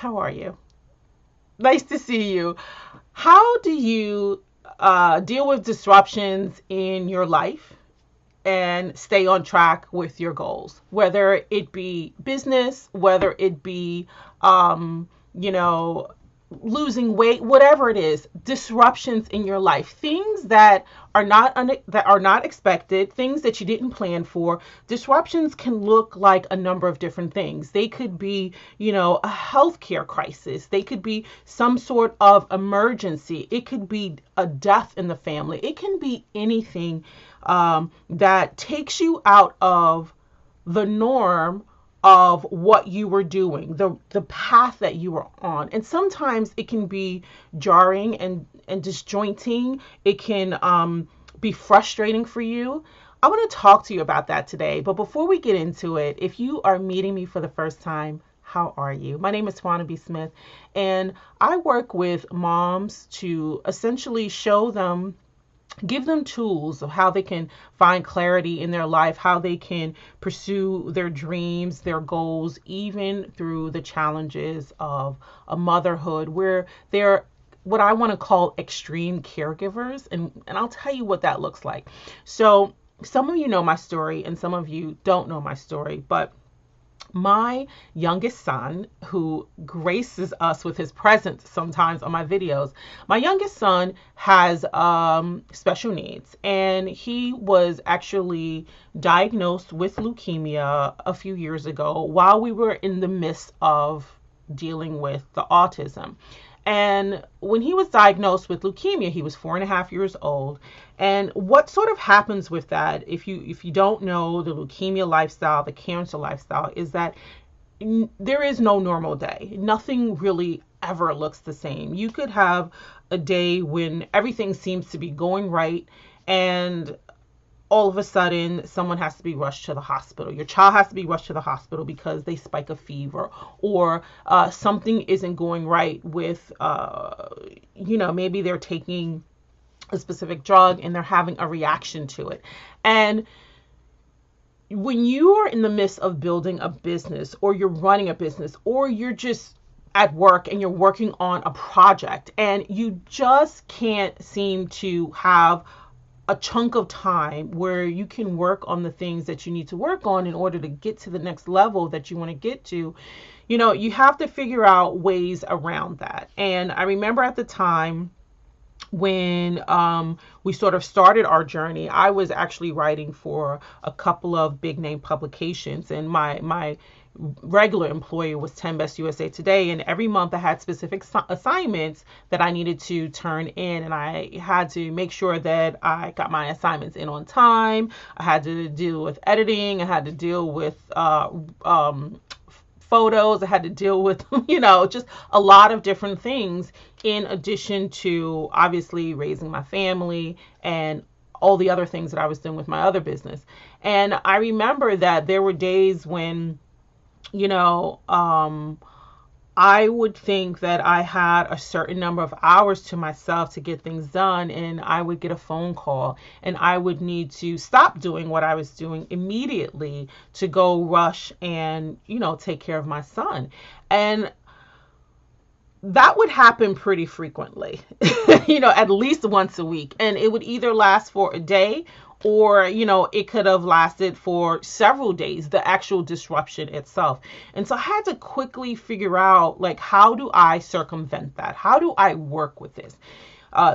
How are you? Nice to see you. How do you deal with disruptions in your life and stay on track with your goals, whether it be business, whether it be, you know, losing weight, whatever it is, disruptions in your life, things that are not expected, things that you didn't plan for. Disruptions can look like a number of different things. They could be, a healthcare crisis. They could be some sort of emergency. It could be a death in the family. It can be anything that takes you out of the norm of what you were doing, the path that you were on. And sometimes it can be jarring and disjointing. It can be frustrating for you. I want to talk to you about that today. But before we get into it, if you are meeting me for the first time, how are you? My name is Swannaby Smith, and I work with moms to essentially give them tools of how they can find clarity in their life, how they can pursue their dreams, their goals, even through the challenges of a motherhood where they're what I want to call extreme caregivers. And I'll tell you what that looks like. So some of you know my story and some of you don't know my story, but my youngest son, who graces us with his presence sometimes on my videos, my youngest son has special needs, and he was actually diagnosed with leukemia a few years ago while we were in the midst of dealing with the autism. And when he was diagnosed with leukemia, he was 4.5 years old. And what sort of happens with that, if you don't know the leukemia lifestyle, the cancer lifestyle, is that there is no normal day. Nothing really ever looks the same. You could have a day when everything seems to be going right, and all of a sudden someone has to be rushed to the hospital. Your child has to be rushed to the hospital because they spike a fever, or something isn't going right with, maybe they're taking a specific drug and they're having a reaction to it. And when you are in the midst of building a business, or you're running a business, or you're just at work and you're working on a project and you just can't seem to have a chunk of time where you can work on the things that you need to work on in order to get to the next level that you want to get to, you have to figure out ways around that. And I remember at the time when we sort of started our journey, I was actually writing for a couple of big name publications, and my regular employer was 10 Best USA Today, and every month I had specific assignments that I needed to turn in, and I had to make sure that I got my assignments in on time. I had to deal with editing. I had to deal with photos. I had to deal with, just a lot of different things, in addition to obviously raising my family and all the other things that I was doing with my other business. And I remember that there were days when, I would think that I had a certain number of hours to myself to get things done, and I would get a phone call and I would need to stop doing what I was doing immediately to go rush and, take care of my son. And that would happen pretty frequently, at least once a week. And it would either last for a day, or, it could have lasted for several days, the actual disruption itself. And so I had to quickly figure out, like, how do I circumvent that? How do I work with this?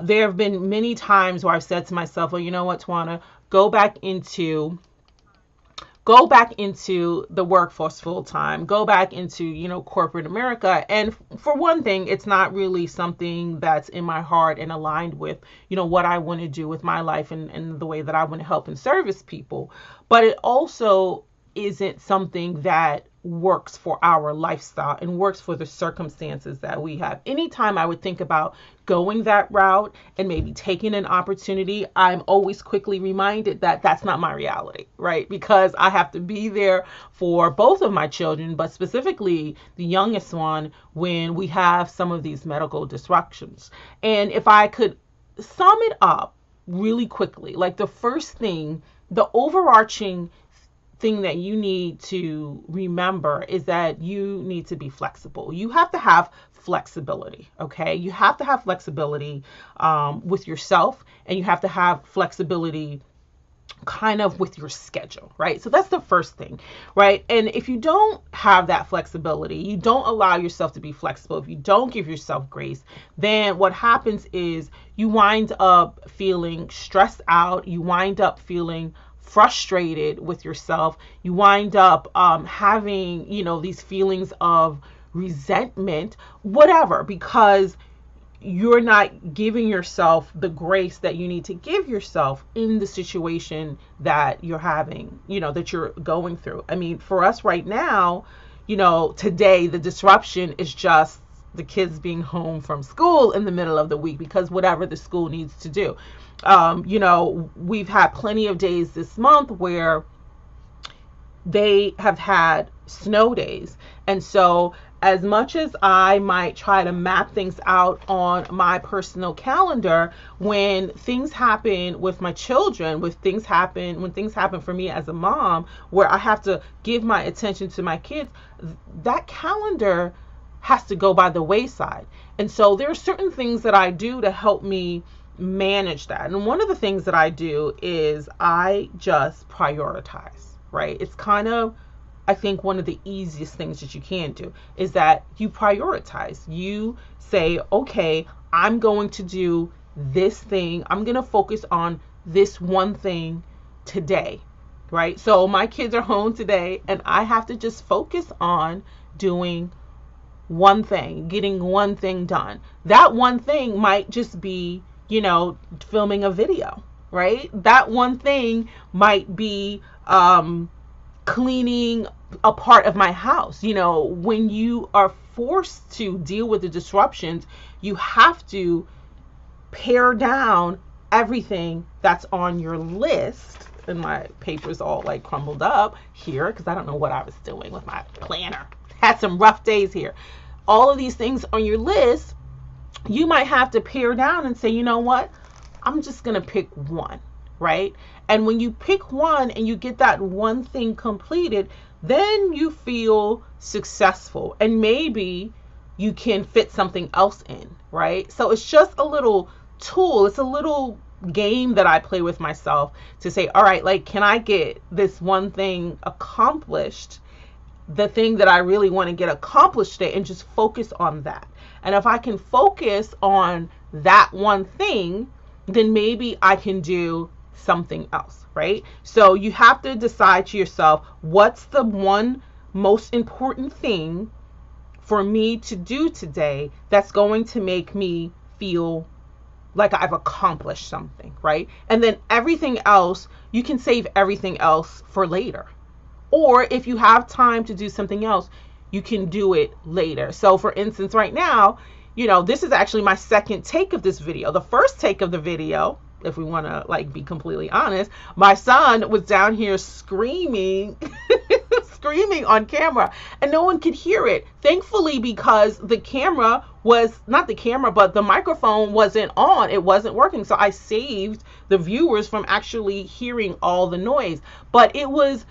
There have been many times where I've said to myself, well, you know what, Tawana, go back into the workforce full time, go back into, corporate America. And for one thing, it's not really something that's in my heart and aligned with, what I want to do with my life and the way that I want to help and service people. But it also isn't something that works for our lifestyle and works for the circumstances that we have. Anytime I would think about going that route and maybe taking an opportunity, I'm always quickly reminded that that's not my reality, right? Because I have to be there for both of my children, but specifically the youngest one, when we have some of these medical disruptions. And if I could sum it up really quickly, like the first thing, the overarching thing that you need to remember is that you need to be flexible. You have to have flexibility, okay? You have to have flexibility with yourself, and you have to have flexibility kind of with your schedule, right? So that's the first thing, right? And if you don't have that flexibility, you don't allow yourself to be flexible, if you don't give yourself grace, then what happens is you wind up feeling stressed out, you wind up feeling frustrated with yourself, you wind up having, these feelings of resentment, whatever, because you're not giving yourself the grace that you need to give yourself in the situation that you're having, that you're going through. I mean, for us right now, today, the disruption is just the kids being home from school in the middle of the week because whatever the school needs to do. We've had plenty of days this month where they have had snow days. And so as much as I might try to map things out on my personal calendar, when things happen with my children, when things happen for me as a mom, where I have to give my attention to my kids, that calendar has to go by the wayside. And so there are certain things that I do to help me manage that. And one of the things that I do is I just prioritize, right? It's kind of, I think, one of the easiest things that you can do is that you prioritize. You say, okay, I'm going to do this thing. I'm going to focus on this one thing today, right? So my kids are home today and I have to just focus on doing one thing, getting one thing done. That one thing might just be, filming a video, right? That one thing might be cleaning a part of my house. When you are forced to deal with the disruptions, you have to pare down everything that's on your list. And my paper's all like crumbled up here because I don't know what I was doing with my planner. Had some rough days here. All of these things on your list, you might have to pare down and say, you know what? I'm just going to pick one, right? And when you pick one and you get that one thing completed, then you feel successful and maybe you can fit something else in, right? So it's just a little tool. It's a little game that I play with myself to say, all right, like, can I get this one thing accomplished, the thing that I really want to get accomplished today, and just focus on that. And if I can focus on that one thing, then maybe I can do something else, right? So you have to decide to yourself, what's the one most important thing for me to do today that's going to make me feel like I've accomplished something, right? And then everything else, you can save everything else for later. Or if you have time to do something else, you can do it later. So for instance, right now, this is actually my second take of this video. The first take of the video, if we want to be completely honest, my son was down here screaming, screaming on camera, and no one could hear it. Thankfully, because the camera was not the camera, but the microphone wasn't on. It wasn't working. So I saved the viewers from actually hearing all the noise. But it was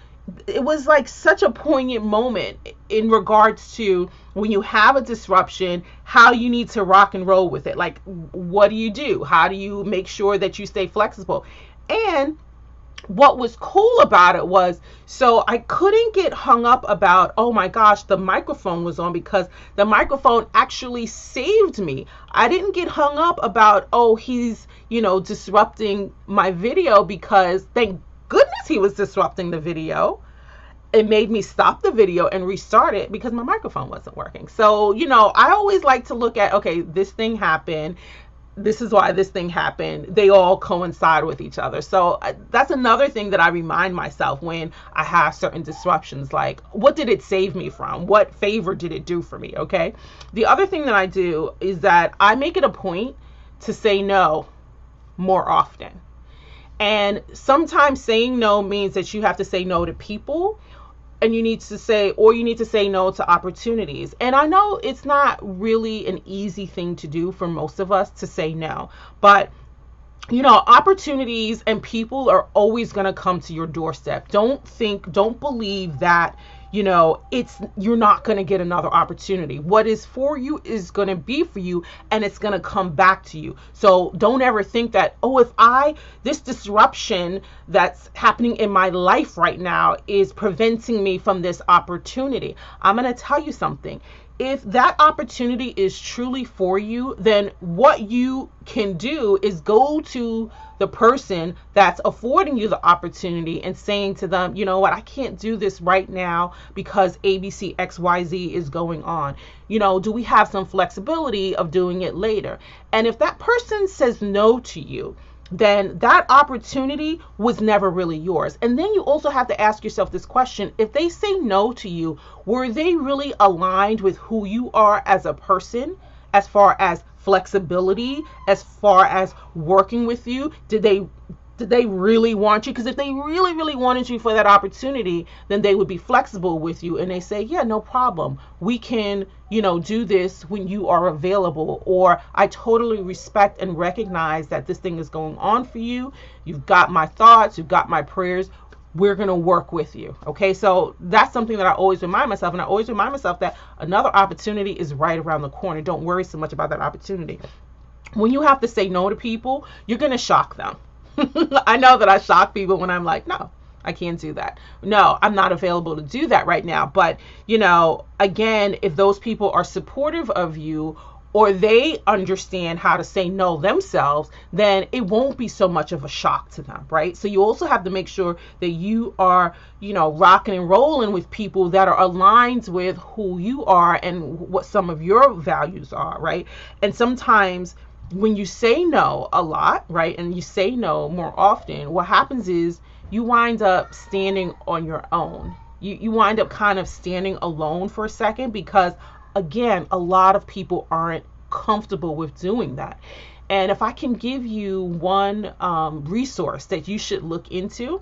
like such a poignant moment in regards to when you have a disruption, how you need to rock and roll with it. Like, what do you do? How do you make sure that you stay flexible? And what was cool about it was, so I couldn't get hung up about, oh my gosh, the microphone was on, because the microphone actually saved me. I didn't get hung up about, oh, he's, disrupting my video, because thank goodness he was disrupting the video. It made me stop the video and restart it because my microphone wasn't working. So, I always like to look at, okay, this thing happened. This is why this thing happened. They all coincide with each other. So that's another thing that I remind myself when I have certain disruptions, like, what did it save me from? What favor did it do for me? Okay. The other thing that I do is that I make it a point to say no more often. And sometimes saying no means that you have to say no to people, and you need to say no to opportunities. And I know it's not really an easy thing to do for most of us to say no, but opportunities and people are always going to come to your doorstep. Don't believe that, you're not going to get another opportunity. What is for you is going to be for you, and it's going to come back to you. So don't ever think that, oh, this disruption that's happening in my life right now is preventing me from this opportunity. I'm going to tell you something. If that opportunity is truly for you, then what you can do is go to the person that's affording you the opportunity and saying to them, you know what, I can't do this right now because ABC XYZ is going on. Do we have some flexibility of doing it later? And if that person says no to you, then that opportunity was never really yours. And then you also have to ask yourself this question: if they say no to you, were they really aligned with who you are as a person, as far as flexibility, as far as working with you? Did they really want you? Because if they really, really wanted you for that opportunity, then they would be flexible with you and they say, yeah, no problem. We can, do this when you are available. Or I totally respect and recognize that this thing is going on for you. You've got my thoughts, you've got my prayers. We're going to work with you. Okay. So that's something that I always remind myself. And I always remind myself that another opportunity is right around the corner. Don't worry so much about that opportunity. When you have to say no to people, you're going to shock them. I know that I shock people when I'm like, no, I can't do that. No, I'm not available to do that right now. But, again, if those people are supportive of you, or they understand how to say no themselves, then it won't be so much of a shock to them, right? So you also have to make sure that you are, rocking and rolling with people that are aligned with who you are and what some of your values are, right? And sometimes when you say no a lot, right, and you say no more often, what happens is you wind up standing on your own. You wind up kind of standing alone for a second because, again, a lot of people aren't comfortable with doing that. And if I can give you one resource that you should look into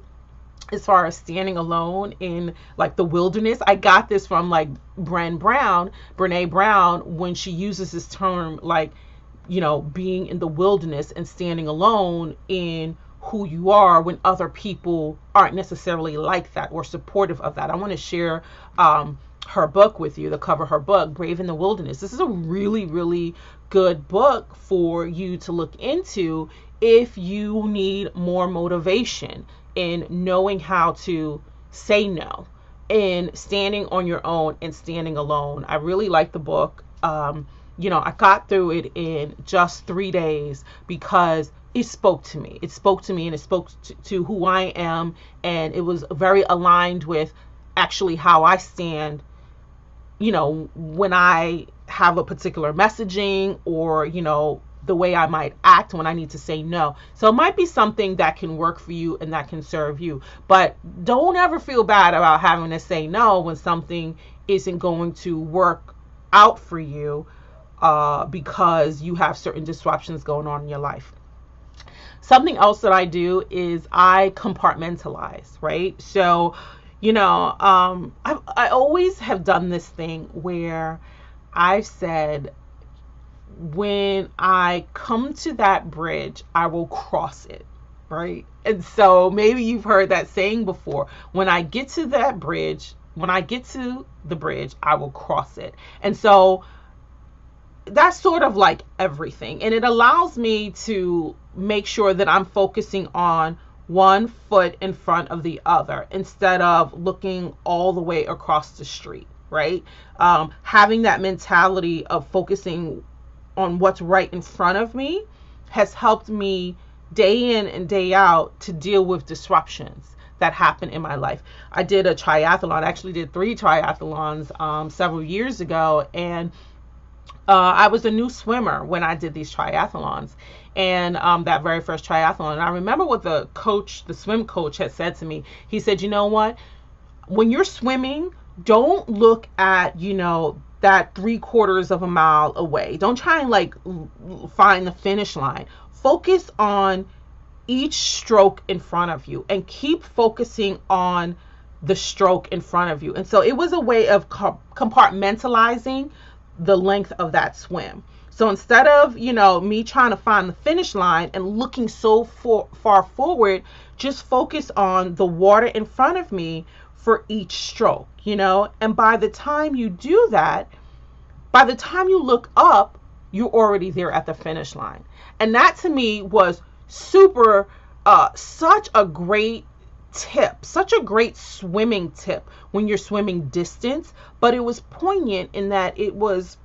as far as standing alone in like the wilderness, I got this from like Brene Brown, when she uses this term, like, being in the wilderness and standing alone in who you are when other people aren't necessarily like that or supportive of that. I want to share her book with you, the cover of her book, Brave in the Wilderness. This is a really, really good book for you to look into if you need more motivation in knowing how to say no and standing on your own and standing alone. I really like the book. I got through it in just 3 days because it spoke to me. It spoke to me and it spoke to who I am. And it was very aligned with actually how I stand, when I have a particular messaging or, the way I might act when I need to say no. So it might be something that can work for you and that can serve you. But don't ever feel bad about having to say no when something isn't going to work out for you. Because you have certain disruptions going on in your life. Something else that I do is I compartmentalize, right? So, I always have done this thing where I've said, when I come to that bridge, I will cross it, right? And so maybe you've heard that saying before. When I get to the bridge, I will cross it. And so that's sort of like everything. And it allows me to make sure that I'm focusing on one foot in front of the other instead of looking all the way across the street, right? Having that mentality of focusing on what's right in front of me has helped me day in and day out to deal with disruptions that happen in my life. I did a triathlon. I actually did 3 triathlons several years ago, and I was a new swimmer when I did these triathlons, and that very first triathlon. And I remember what the swim coach had said to me. He said, you know what? When you're swimming, don't look at, that 3/4 of a mile away. Don't try and find the finish line. Focus on each stroke in front of you and keep focusing on the stroke in front of you. And so it was a way of compartmentalizing the length of that swim. So instead of, me trying to find the finish line and looking so far forward, just focus on the water in front of me for each stroke, and by the time you do that, by the time you look up, you're already there at the finish line. And that to me was super, such a great tip, such a great swimming tip when you're swimming distance, but it was poignant in that it was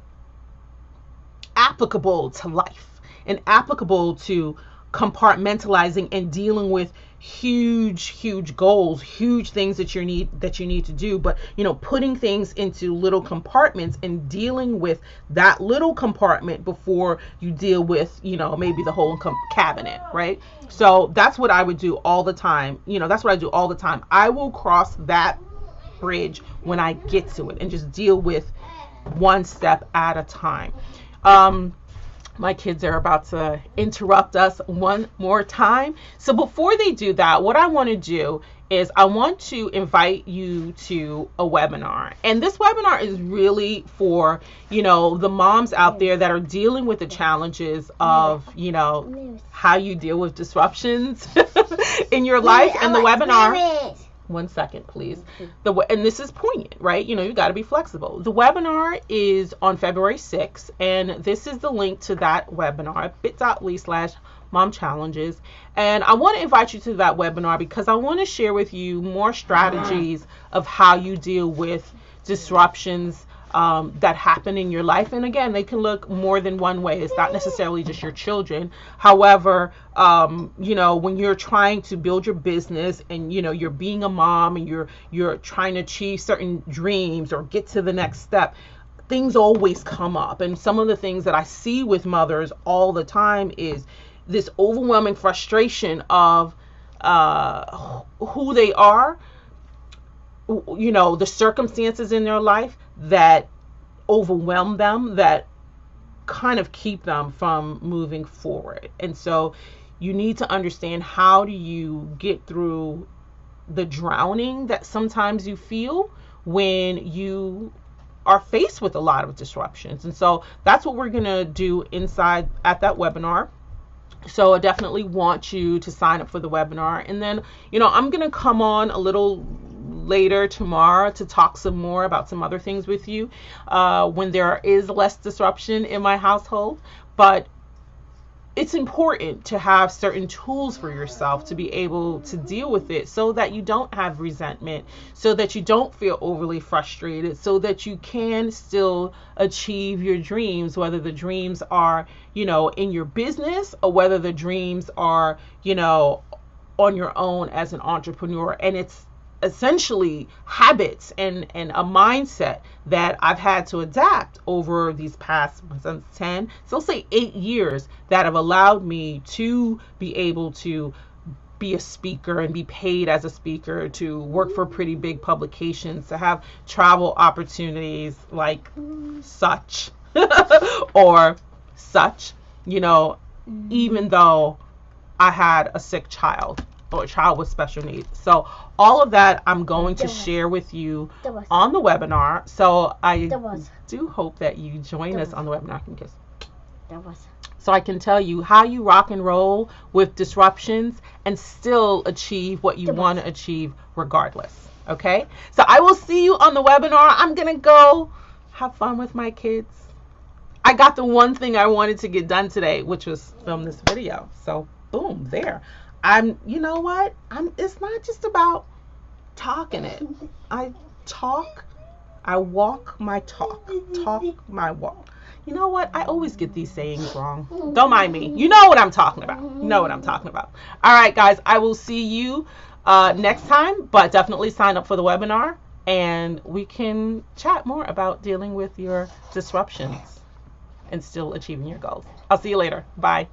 applicable to life and applicable to compartmentalizing and dealing with huge goals, huge things that you need to do, but putting things into little compartments and dealing with that little compartment before you deal with maybe the whole cabinet, right? So that's what I would do all the time. That's what I do all the time. I will cross that bridge when I get to it and just deal with one step at a time. My kids are about to interrupt us one more time. So before they do that, what I want to do is I want to invite you to a webinar. And this webinar is really for, the moms out there that are dealing with the challenges of, how you deal with disruptions in your life. And the webinar... One second, please. And this is poignant, right? You got to be flexible. The webinar is on February 6th, and this is the link to that webinar, bit.ly/mom challenges. And I want to invite you to that webinar because I want to share with you more strategies of how you deal with disruptions that happen in your life. And again, they can look more than one way. It's not necessarily just your children. However, when you're trying to build your business and, you're being a mom and you're trying to achieve certain dreams or get to the next step, things always come up. And some of the things that I see with mothers all the time is this overwhelming frustration of who they are, the circumstances in their life that overwhelm them, that kind of keep them from moving forward. And so you need to understand, how do you get through the drowning that sometimes you feel when you are faced with a lot of disruptions. And so that's what we're going to do at that webinar. So I definitely want you to sign up for the webinar. And then, I'm going to come on a little later tomorrow to talk some more about some other things with you when there is less disruption in my household. But it's important to have certain tools for yourself to be able to deal with it so that you don't have resentment, so that you don't feel overly frustrated, so that you can still achieve your dreams, whether the dreams are, in your business or whether the dreams are, on your own as an entrepreneur. And it's essentially habits and a mindset that I've had to adapt over these past 10, so say 8 years, that have allowed me to be able to be a speaker and be paid as a speaker, to work for pretty big publications, to have travel opportunities like such or such, even though I had a sick child or a child with special needs. So all of that I'm going to share with you on the webinar. So I do hope that you join us on the webinar. So I can tell you how you rock and roll with disruptions and still achieve what you want to achieve regardless. Okay? So I will see you on the webinar. I'm going to go have fun with my kids. I got the one thing I wanted to get done today, which was film this video. So boom, there. You know what? It's not just about talking it. I talk, I walk my talk my walk. You know what? I always get these sayings wrong. Don't mind me. You know what I'm talking about. All right, guys, I will see you next time, but definitely sign up for the webinar and we can chat more about dealing with your disruptions and still achieving your goals. I'll see you later. Bye.